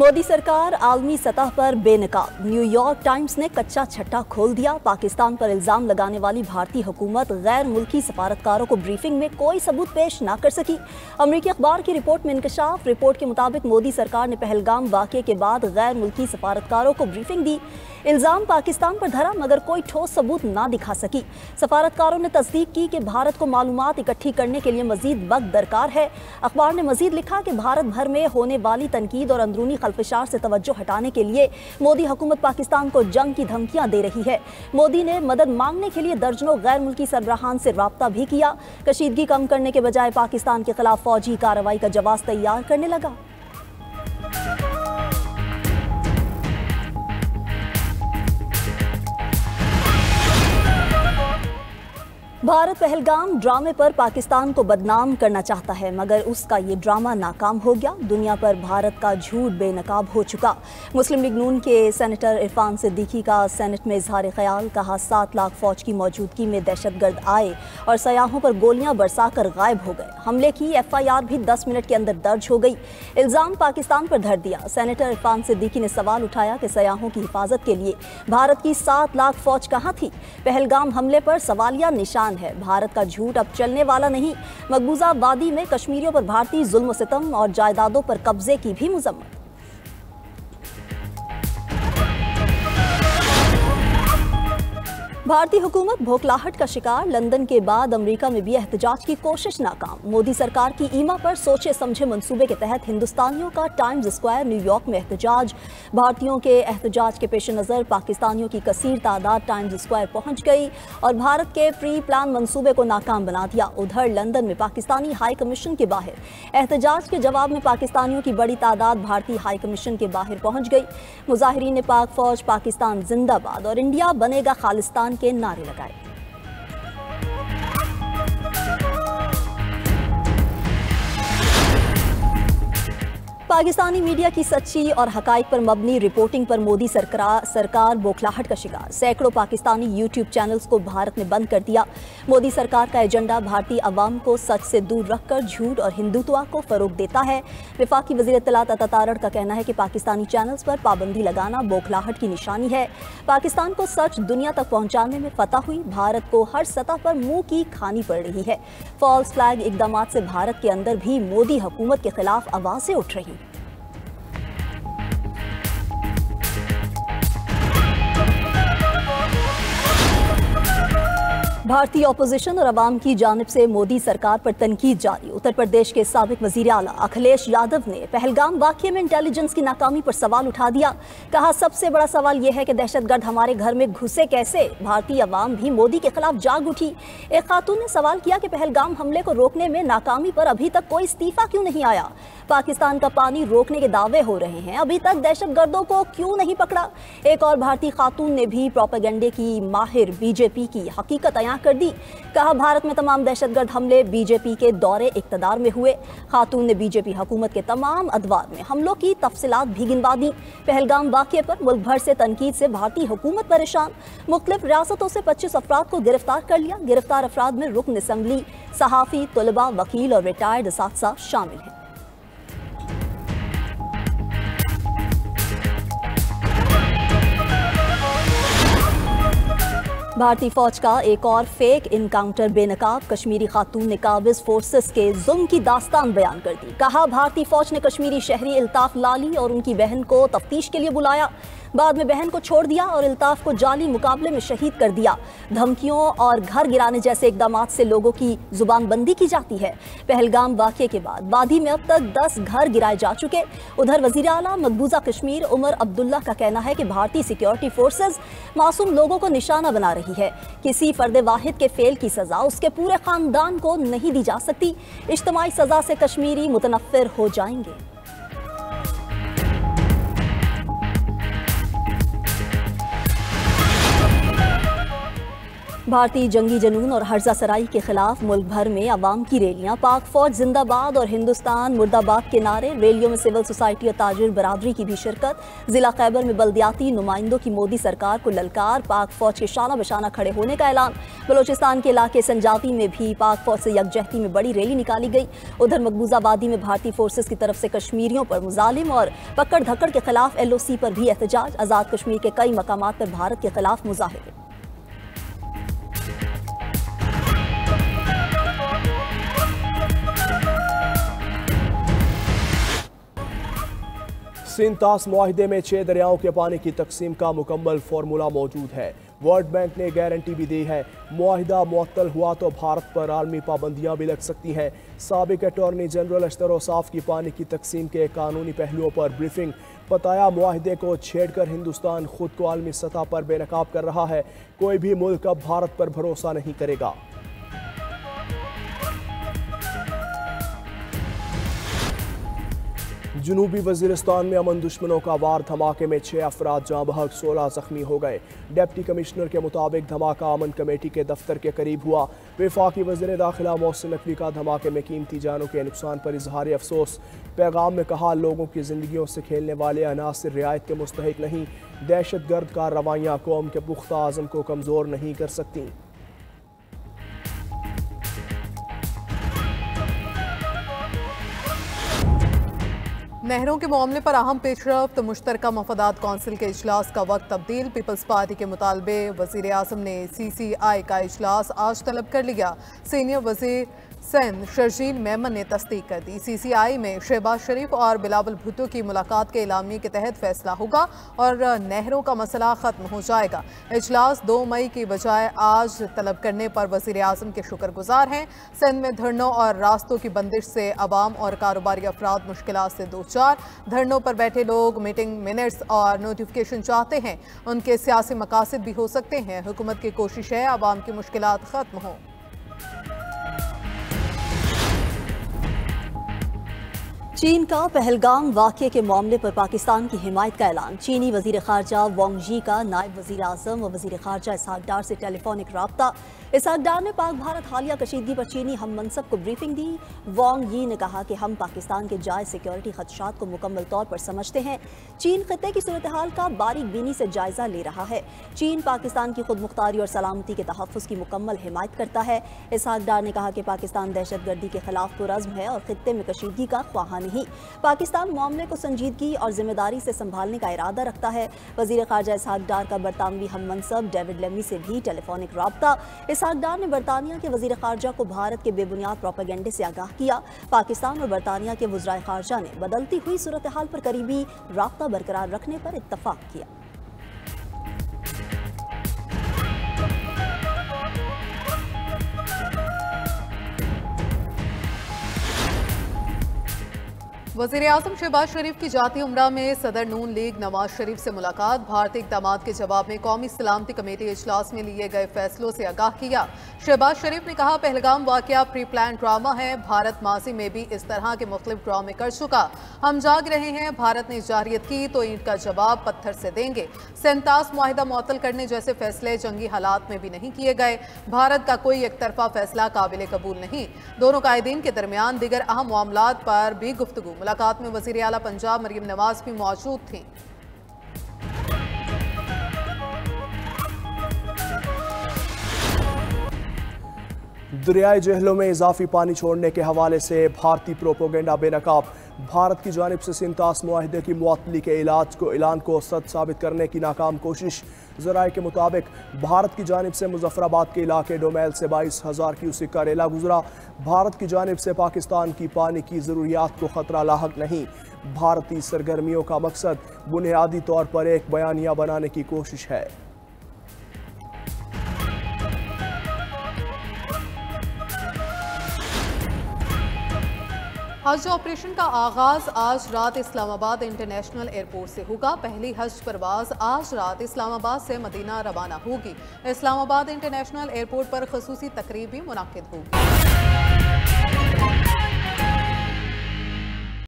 मोदी सरकार आलमी सतह पर बेनकाब। न्यूयॉर्क टाइम्स ने कच्चा छट्टा खोल दिया। पाकिस्तान पर इल्जाम लगाने वाली भारतीय हुकूमत गैर मुल्की सफारतकारों को ब्रीफिंग में कोई सबूत पेश ना कर सकी। अमरीकी अखबार की रिपोर्ट में इंकशाफ। रिपोर्ट के मुताबिक मोदी सरकार ने पहलगाम वाक़ये के बाद गैर मुल्की सफारतकारों को ब्रीफिंग दी। इल्जाम पाकिस्तान पर धरा मगर कोई ठोस सबूत ना दिखा सकी। सफारतकारों ने तस्दीक की कि भारत को मालूमात इकट्ठी करने के लिए मजीद वक्त दरकार है। अखबार ने मजीद लिखा कि भारत भर में होने वाली तनकीद और अंदरूनी खल्फिशार से तवज्जो हटाने के लिए मोदी हुकूमत पाकिस्तान को जंग की धमकियां दे रही है। मोदी ने मदद मांगने के लिए दर्जनों गैर मुल्की सरबराहान से राब्ता भी किया। कशीदगी कम करने के बजाय पाकिस्तान के खिलाफ फौजी कार्रवाई का जवाब तैयार करने लगा। भारत पहलगाम ड्रामे पर पाकिस्तान को बदनाम करना चाहता है मगर उसका ये ड्रामा नाकाम हो गया। दुनिया पर भारत का झूठ बेनकाब हो चुका। मुस्लिम लीग नून के सेनेटर इरफान सिद्दीकी का सेनेट में इजहार ख्याल। कहा 7 लाख फौज की मौजूदगी में दहशतगर्द आए और सयाहों पर गोलियां बरसाकर गायब हो गए। हमले की FIR भी 10 मिनट के अंदर दर्ज हो गई। इल्जाम पाकिस्तान पर धर दिया। सेनेटर इरफान सिद्दीकी ने सवाल उठाया कि सयाहों की हिफाजत के लिए भारत की 7 लाख फौज कहाँ थी। पहलगाम हमले पर सवालिया निशान है। भारत का झूठ अब चलने वाला नहीं। मकबूजा वादी में कश्मीरियों पर भारतीय जुल्म सितम और जायदादों पर कब्जे की भी मजम्मत। भारतीय हुकूमत भोखलाहट का शिकार। लंदन के बाद अमेरिका में भी एहतजाज की कोशिश नाकाम। मोदी सरकार की ईमा पर सोचे समझे मंसूबे के तहत हिंदुस्तानियों का टाइम्स स्क्वायर न्यूयॉर्क में एहतजाज। भारतीयों के एहतजाज के पेश नज़र पाकिस्तानियों की कसीर तादाद टाइम्स स्क्वायर पहुंच गई और भारत के प्री प्लान मंसूबे को नाकाम बना दिया। उधर लंदन में पाकिस्तानी हाई कमीशन के बाहर एहतजाज के जवाब में पाकिस्तानियों की बड़ी तादाद भारतीय हाई कमीशन के बाहर पहुंच गई। मुजाहिरीन ने पाक फौज, पाकिस्तान जिंदाबाद और इंडिया बनेगा खालिस्तान के नारे लगाए। पाकिस्तानी मीडिया की सच्ची और हकाइक पर मबनी रिपोर्टिंग पर मोदी सरकार बौखलाहट का शिकार। सैकड़ों पाकिस्तानी यूट्यूब चैनल्स को भारत ने बंद कर दिया। मोदी सरकार का एजेंडा भारतीय अवाम को सच से दूर रखकर झूठ और हिंदुत्व को फरोग देता है। वफाकी वज़ीर इत्तलात अता तारड़ का कहना है कि पाकिस्तानी चैनल्स पर पाबंदी लगाना बौखलाहट की निशानी है। पाकिस्तान को सच दुनिया तक पहुँचाने में फतह हुई। भारत को हर सतह पर मुँह की खानी पड़ रही है। फॉल्स फ्लैग इकदाम से भारत के अंदर भी मोदी हुकूमत के खिलाफ आवाज़ें उठ रही। भारतीय अपोजिशन और अवाम की जानिब से मोदी सरकार पर तनकीद जारी। उत्तर प्रदेश के साबिक वजीर आला अखिलेश यादव ने पहलगाम वाक़ये में इंटेलिजेंस की नाकामी पर सवाल उठा दिया। कहा सबसे बड़ा सवाल यह है कि दहशतगर्द हमारे घर में घुसे कैसे। भारतीय अवाम भी मोदी के खिलाफ जाग उठी। एक खातून ने सवाल किया कि पहलगाम हमले को रोकने में नाकामी पर अभी तक कोई इस्तीफा क्यों नहीं आया। पाकिस्तान का पानी रोकने के दावे हो रहे हैं, अभी तक दहशतगर्दों को क्यों नहीं पकड़ा। एक और भारतीय खातून ने भी प्रोपेगेंडे की माहिर बीजेपी की हकीकत अयां कर दी। कहा भारत में तमाम दहशतगर्द हमले बीजेपी के दौरे इक्तदार में हुए। खातून ने बीजेपी हुकूमत के तमाम अदवार में हमलों की तफसीलात भी गिनवा दी। पहलगाम वाक़ये पर मुल्क भर से तनकीद से भारतीय हुकूमत परेशान। मुख्तलिफ रियासतों से 25 अफराद को गिरफ्तार कर लिया। गिरफ्तार अफराद में रुकन असम्बली, सहाफ़ी, तलबा, वकील और रिटायर्ड असातिज़ा शामिल हैं। भारतीय फौज का एक और फेक इनकाउंटर बेनकाब। कश्मीरी खातून ने काबिज फोर्सेस के जुल्म की दास्तान बयान कर दी। कहा भारतीय फौज ने कश्मीरी शहरी इल्ताफ लाली और उनकी बहन को तफ्तीश के लिए बुलाया। बाद में बहन को छोड़ दिया और इल्ताफ को जाली मुकाबले में शहीद कर दिया। धमकियों और घर गिराने जैसे इकदामात से लोगों की जुबानबंदी की जाती है। पहलगाम वाक़ये के बाद वादी में अब तक 10 घर गिराए जा चुके। उधर वज़ीर आला मकबूजा कश्मीर उमर अब्दुल्ला का कहना है कि भारतीय सिक्योरिटी फोर्सेज मासूम लोगों को निशाना बना रही है। किसी फर्द वाहिद के फेल की सजा उसके पूरे खानदान को नहीं दी जा सकती। इज्तिमाई सजा से कश्मीरी मुतनफ़िर हो जाएंगे। भारतीय जंगी जनून और हर्जा सराई के खिलाफ मुल्क भर में अवाम की रैलियां। पाक फौज जिंदाबाद और हिंदुस्तान मुर्दाबाद के नारे। रैलियों में सिविल सोसाइटी और ताजिर बरादरी की भी शिरकत। जिला खैबर में बल्दियाती नुमाइंदों की मोदी सरकार को ललकार। पाक फौज के शाना बशाना खड़े होने का ऐलान। बलोचिस्तान के इलाके संजाती में भी पाक फौज से यकजहती में बड़ी रैली निकाली गई। उधर मकबूजा वादी में भारतीय फोर्सेस की तरफ से कश्मीरियों पर मुजालिम और पकड़ धकड़ के खिलाफ LOC पर भी एहतजाज। आज़ाद कश्मीर के कई मकामात पर भारत के खिलाफ मुजाहिरे। सिंतास मुआहिदे में 6 दरियाओं के पानी की तकसीम का मुकम्मल फार्मूला मौजूद है। वर्ल्ड बैंक ने गारंटी भी दी है। मुआहिदा मुअत्तल हुआ तो भारत पर आलमी पाबंदियां भी लग सकती हैं। साबिक अटॉर्नी जनरल अशतर औसाफ की पानी की तकसीम के कानूनी पहलुओं पर ब्रीफिंग। बताया, मुआहिदे को छेड़कर हिंदुस्तान खुद को आलमी सतह पर बेनकाब कर रहा है। कोई भी मुल्क अब भारत पर भरोसा नहीं करेगा। जनूबी वजीरिस्तान में अमन दुश्मनों का वार धमाके में 6 अफराद जाँ बहक 16 जख्मी हो गए। डिप्टी कमिश्नर के मुताबिक धमाका अमन कमेटी के दफ्तर के करीब हुआ। वफाकी वज़ीर दाखिला मोहसिन नकवी का धमाके में कीमती जानों के नुकसान पर इजहार अफसोस। पैगाम में कहा, लोगों की जिंदगियों से खेलने वाले अनासिर रियायत के मुस्तहिक नहीं। दहशत गर्द कार्रवाइयाँ कौम के पुख्ता आज़म को कमज़ोर नहीं कर सकती। नहरों के मामले पर अहम पेशरफ्त। मुश्तरका मफादात कौंसिल के इजलास का वक्त तब्दील। पीपल्स पार्टी के मुतालबे वज़ीर आज़म ने CCI का इजलास आज तलब कर लिया। सीनियर वज़ीर सिंध शर्जील मेमन ने तस्दीक कर दी। CCI में शहबाज शरीफ और बिलावल भुट्टो की मुलाकात के एलामिये के तहत फैसला होगा और नहरों का मसला ख़त्म हो जाएगा। इजलास 2 मई की बजाय आज तलब करने पर वज़ीर आज़म के शुक्रगुजार हैं। सिंध में धरनों और रास्तों की बंदिश से अवाम और कारोबारी अफराद मुश्किलात से दो चार। धरनों पर बैठे लोग मीटिंग मिनट्स और नोटिफिकेशन चाहते हैं। उनके सियासी मकासद भी हो सकते हैं। हुकूमत की कोशिश है अवाम की मुश्किलात ख़त्म हों। चीन का पहलगाम वाक़ये के मामले पर पाकिस्तान की हिमायत का ऐलान। चीनी वज़ीर ख़ारजा वांग यी का नायब वज़ीर आज़म और वज़ीर ख़ारजा इसहाक डार से टेलीफोनिक रब्ता। इसहाक डार ने पाक भारत हालिया कशीदगी पर चीनी हम मनसब को ब्रीफिंग दी। वांग यी ने कहा कि हम पाकिस्तान के जायज़ सिक्योरिटी खदशात को मुकम्मल तौर पर समझते हैं। चीन खित्ते की सूरत हाल का बारीक बीनी से जायज़ा ले रहा है। चीन पाकिस्तान की खुद मुख्तारी और सलामती के तहफ़्फ़ुज़ की मुकम्मल हिमायत करता है। इसहाक डार ने कहा कि पाकिस्तान दहशत गर्दी के खिलाफ पुरज़्म है और खित्ते में कशीदगी का ख्वाह नहीं। पाकिस्तान मामले को संजीदगी और जिम्मेदारी से संभालने का इरादा रखता है। वज़ीर ख़ारजा इसहाक डार का बरतानवी हम मनसब डेविड लेमी से भी टेलीफोनिक रब्ता। इसहाक डार ने बरतानिया के वज़ीर ख़ारजा को भारत के बेबुनियाद प्रोपेगेंडे से आगाह किया। पाकिस्तान और बरतानिया के वज़राए ख़ारजा ने बदलती हुई सूरत हाल पर करीबी रब्ता बरकरार रखने पर इत्तफ़ाक़ किया। वज़ीर आज़म शहबाज शरीफ की जाती उम्रा में सदर नून लीग नवाज शरीफ से मुलाकात। भारतीय इक़दामात के जवाब में कौमी सलामती कमेटी इजलास में लिए गए फैसलों से आगाह किया। शहबाज शरीफ ने कहा, पहलगाम वाक़या प्री प्लान ड्रामा है। भारत माजी में भी इस तरह के मुख्तलिफ ड्रामे कर चुका। हम जाग रहे हैं। भारत ने जारियत की तो ईंट का जवाब पत्थर से देंगे। सिंतास मुआहिदा मुअत्तल करने जैसे फैसले जंगी हालात में भी नहीं किए गए। भारत का कोई एक तरफा फैसला काबिल कबूल नहीं। दोनों कायदीन के दरमियान दीगर अहम मामलात पर भी गुफ्तगू। मुलाकात में वज़ीर आला पंजाब मरियम नवाज भी मौजूद थीं। दरियाए जहलों में इजाफी पानी छोड़ने के हवाले से भारतीय प्रोपोगेंडा बेनकाब। भारत की जानिब से सिंतास मुआहिदे की मुअत्तली के ऐलान को सच साबित करने की नाकाम कोशिश। ज़राए के मुताबिक भारत की जानिब से मुजफ्फराबाद के इलाके डोमेल से 22,000 क्यूसेक का रेला गुजरा। भारत की जानिब से पाकिस्तान की पानी की ज़रूरियात को ख़तरा लाहक नहीं। भारतीय सरगर्मियों का मकसद बुनियादी तौर पर एक बयानिया बनाने की कोशिश है। हज ऑपरेशन का आगाज आज रात इस्लामाबाद इंटरनेशनल एयरपोर्ट से होगा। पहली हज परवाज आज रात इस्लामाबाद से मदीना रवाना होगी। इस्लामाबाद इंटरनेशनल एयरपोर्ट पर खसूसी तकरीब भी मुनाकिद होगी।